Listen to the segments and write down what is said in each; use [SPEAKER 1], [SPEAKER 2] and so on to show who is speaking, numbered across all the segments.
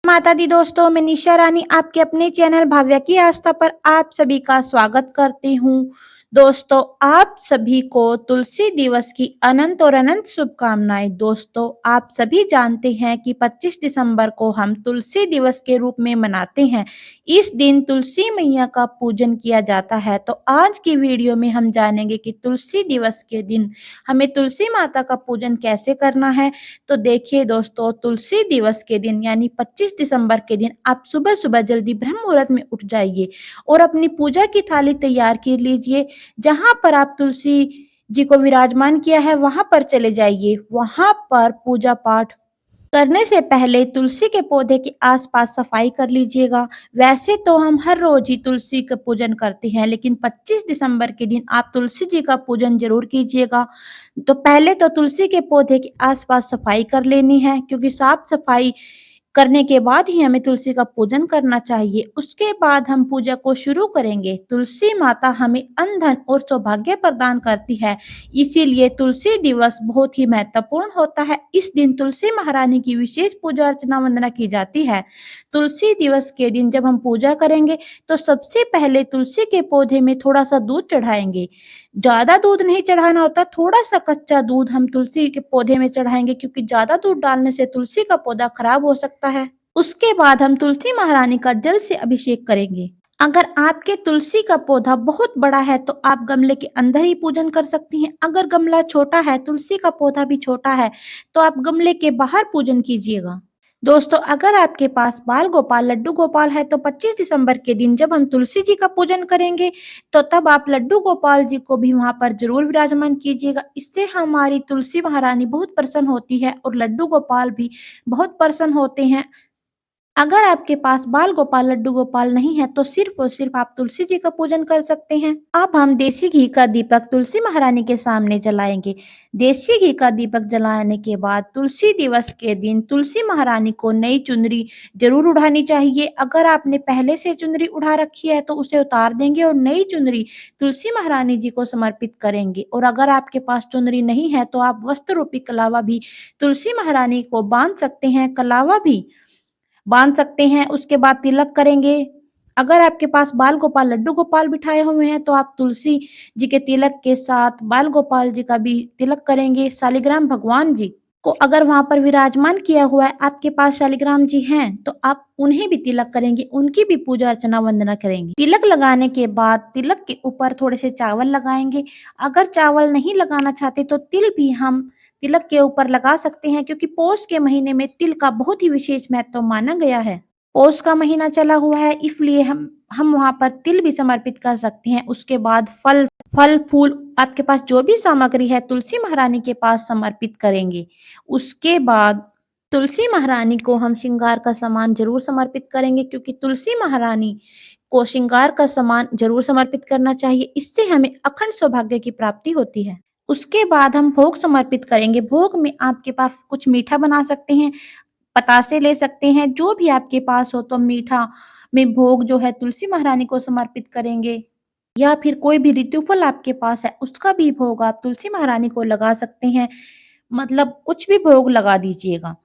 [SPEAKER 1] माता दी दोस्तों, मैं निशा रानी आपके अपने चैनल भाव्या की आस्था पर आप सभी का स्वागत करती हूँ। दोस्तों, आप सभी को तुलसी दिवस की अनंत और अनंत शुभकामनाएं। दोस्तों, आप सभी जानते हैं कि 25 दिसंबर को हम तुलसी दिवस के रूप में मनाते हैं। इस दिन तुलसी मैया का पूजन किया जाता है। तो आज की वीडियो में हम जानेंगे कि तुलसी दिवस के दिन हमें तुलसी माता का पूजन कैसे करना है। तो देखिए दोस्तों, तुलसी दिवस के दिन यानी 25 दिसंबर के दिन आप सुबह सुबह जल्दी ब्रह्म मुहूर्त में उठ जाइए और अपनी पूजा की थाली तैयार कर लीजिए। जहां पर आप तुलसी जी को विराजमान किया है वहां पर चले जाइए। वहां पर पूजा पाठ करने से पहले तुलसी के पौधे के आसपास सफाई कर लीजिएगा। वैसे तो हम हर रोज ही तुलसी का पूजन करते हैं, लेकिन 25 दिसंबर के दिन आप तुलसी जी का पूजन जरूर कीजिएगा। तो पहले तो तुलसी के पौधे के आसपास सफाई कर लेनी है, क्योंकि साफ सफाई करने के बाद ही हमें तुलसी का पूजन करना चाहिए। उसके बाद हम पूजा को शुरू करेंगे। तुलसी माता हमें अन्न धन और सौभाग्य प्रदान करती है, इसीलिए तुलसी दिवस बहुत ही महत्वपूर्ण होता है। इस दिन तुलसी महारानी की विशेष पूजा अर्चना वंदना की जाती है। तुलसी दिवस के दिन जब हम पूजा करेंगे तो सबसे पहले तुलसी के पौधे में थोड़ा सा दूध चढ़ाएंगे। ज्यादा दूध नहीं चढ़ाना होता, थोड़ा सा कच्चा दूध हम तुलसी के पौधे में चढ़ाएंगे, क्योंकि ज्यादा दूध डालने से तुलसी का पौधा खराब हो सकता है। उसके बाद हम तुलसी महारानी का जल से अभिषेक करेंगे। अगर आपके तुलसी का पौधा बहुत बड़ा है तो आप गमले के अंदर ही पूजन कर सकती हैं। अगर गमला छोटा है, तुलसी का पौधा भी छोटा है, तो आप गमले के बाहर पूजन कीजिएगा। दोस्तों, अगर आपके पास बाल गोपाल लड्डू गोपाल है तो 25 दिसंबर के दिन जब हम तुलसी जी का पूजन करेंगे तो तब आप लड्डू गोपाल जी को भी वहां पर जरूर विराजमान कीजिएगा। इससे हमारी तुलसी महारानी बहुत प्रसन्न होती है और लड्डू गोपाल भी बहुत प्रसन्न होते हैं। अगर आपके पास बाल गोपाल लड्डू गोपाल नहीं है तो सिर्फ और सिर्फ आप तुलसी जी का पूजन कर सकते हैं। अब हम देसी घी का दीपक तुलसी महारानी के सामने जलाएंगे। देसी घी का दीपक जलाने के बाद तुलसी दिवस के दिन तुलसी महारानी को नई चुनरी जरूर उड़ानी चाहिए। अगर आपने पहले से चुनरी उड़ा रखी है तो उसे उतार देंगे और नई चुनरी तुलसी महारानी जी को समर्पित करेंगे। और अगर आपके पास चुनरी नहीं है तो आप वस्त्र रूपी कलावा भी तुलसी महारानी को बांध सकते हैं, कलावा भी बांध सकते हैं। उसके बाद तिलक करेंगे। अगर आपके पास बाल गोपाल लड्डू गोपाल बिठाए हुए हैं तो आप तुलसी जी के तिलक के साथ बाल गोपाल जी का भी तिलक करेंगे। शालिग्राम भगवान जी को अगर वहां पर विराजमान किया हुआ है, आपके पास शालिग्राम जी हैं, तो आप उन्हें भी तिलक करेंगे, उनकी भी पूजा अर्चना वंदना करेंगे। तिलक लगाने के बाद तिलक के ऊपर थोड़े से चावल लगाएंगे। अगर चावल नहीं लगाना चाहते तो तिल भी हम तिलक के ऊपर लगा सकते हैं, क्योंकि पौष के महीने में तिल का बहुत ही विशेष महत्व माना गया है। पौष का महीना चला हुआ है, इसलिए हम वहां पर तिल भी समर्पित कर सकते हैं। उसके बाद फल फल फूल आपके पास जो भी सामग्री है तुलसी महारानी के पास समर्पित करेंगे। उसके बाद तुलसी महारानी को हम श्रृंगार का सामान जरूर समर्पित करेंगे, क्योंकि तुलसी महारानी को श्रृंगार का सामान जरूर समर्पित करना चाहिए। इससे हमें अखंड सौभाग्य की प्राप्ति होती है। उसके बाद हम भोग समर्पित करेंगे। भोग में आपके पास कुछ मीठा बना सकते हैं, पतासे ले सकते हैं, जो भी आपके पास हो। तो मीठा में भोग जो है तुलसी महारानी को समर्पित करेंगे, या फिर कोई भी ऋतु फल आपके पास है उसका भी भोग आप तुलसी महारानी को लगा सकते हैं। मतलब कुछ भी भोग लगा दीजिएगा।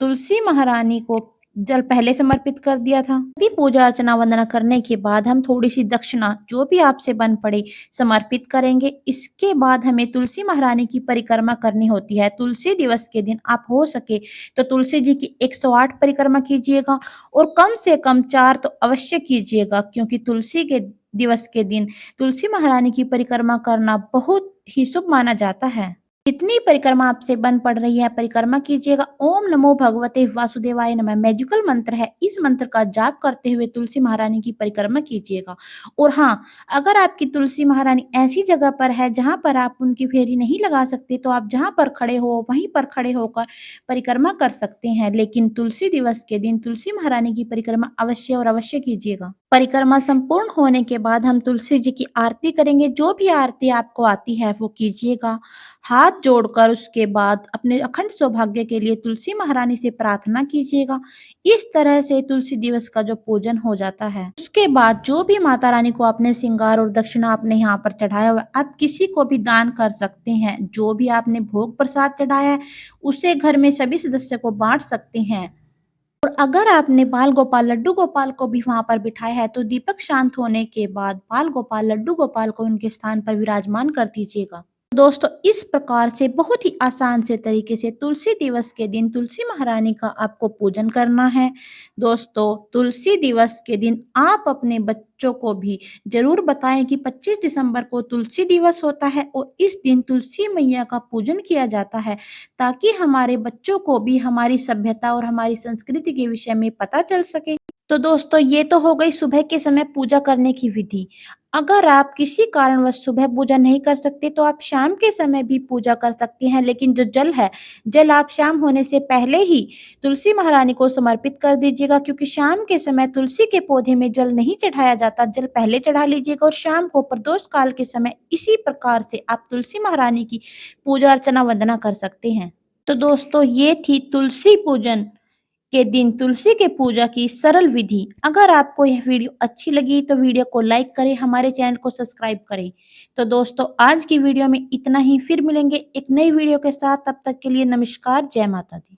[SPEAKER 1] तुलसी महारानी को जल पहले समर्पित कर दिया था। अभी पूजा अर्चना वंदना करने के बाद हम थोड़ी सी दक्षिणा जो भी आपसे बन पड़े समर्पित करेंगे। इसके बाद हमें तुलसी महारानी की परिक्रमा करनी होती है। तुलसी दिवस के दिन आप हो सके तो तुलसी जी की 108 परिक्रमा कीजिएगा, और कम से कम 4 तो अवश्य कीजिएगा, क्योंकि तुलसी के दिवस के दिन तुलसी महारानी की परिक्रमा करना बहुत ही शुभ माना जाता है। जितनी परिक्रमा आपसे बन पड़ रही है परिक्रमा कीजिएगा। ओम नमो भगवते वासुदेवाय नमः मैजिकल मंत्र है, इस मंत्र का जाप करते हुए तुलसी महारानी की परिक्रमा कीजिएगा। और हाँ, अगर आपकी तुलसी महारानी ऐसी जगह पर है जहां पर आप उनकी फेरी नहीं लगा सकते, तो आप जहां पर खड़े हो वहीं पर खड़े होकर परिक्रमा कर सकते हैं। लेकिन तुलसी दिवस के दिन तुलसी महारानी की परिक्रमा अवश्य और अवश्य कीजिएगा। परिक्रमा संपूर्ण होने के बाद हम तुलसी जी की आरती करेंगे। जो भी आरती आपको आती है वो कीजिएगा। हाथ जोड़कर उसके बाद अपने अखंड सौभाग्य के लिए तुलसी महारानी से प्रार्थना कीजिएगा। इस तरह से तुलसी दिवस का जो पूजन हो जाता है। उसके बाद जो भी माता रानी को अपने श्रृंगार और दक्षिणा आपने यहाँ पर चढ़ाया हुआ है, आप किसी को भी दान कर सकते हैं। जो भी आपने भोग प्रसाद चढ़ाया है उसे घर में सभी सदस्य को बांट सकते हैं। और अगर आपने बाल गोपाल लड्डू गोपाल को भी वहां पर बिठाया है तो दीपक शांत होने के बाद बाल गोपाल लड्डू गोपाल को उनके स्थान पर विराजमान कर दीजिएगा। दोस्तों इस प्रकार से बहुत ही आसान से तरीके से तुलसी दिवस के दिन तुलसी महारानी का आपको पूजन करना है। दोस्तों तुलसी दिवस के दिन आप अपने बच्चों को भी जरूर बताएं कि 25 दिसंबर को तुलसी दिवस होता है और इस दिन तुलसी मैया का पूजन किया जाता है, ताकि हमारे बच्चों को भी हमारी सभ्यता और हमारी संस्कृति के विषय में पता चल सके। तो दोस्तों ये तो हो गई सुबह के समय पूजा करने की विधि। अगर आप किसी कारणवश सुबह पूजा नहीं कर सकते तो आप शाम के समय भी पूजा कर सकते हैं, लेकिन जो जल है, जल आप शाम होने से पहले ही तुलसी महारानी को समर्पित कर दीजिएगा, क्योंकि शाम के समय तुलसी के पौधे में जल नहीं चढ़ाया जाता। जल पहले चढ़ा लीजिएगा और शाम को प्रदोष काल के समय इसी प्रकार से आप तुलसी महारानी की पूजा अर्चना वंदना कर सकते हैं। तो दोस्तों ये थी तुलसी पूजन के दिन तुलसी के पूजा की सरल विधि। अगर आपको यह वीडियो अच्छी लगी तो वीडियो को लाइक करें, हमारे चैनल को सब्सक्राइब करें। तो दोस्तों आज की वीडियो में इतना ही, फिर मिलेंगे एक नई वीडियो के साथ। तब तक के लिए नमस्कार, जय माता दी।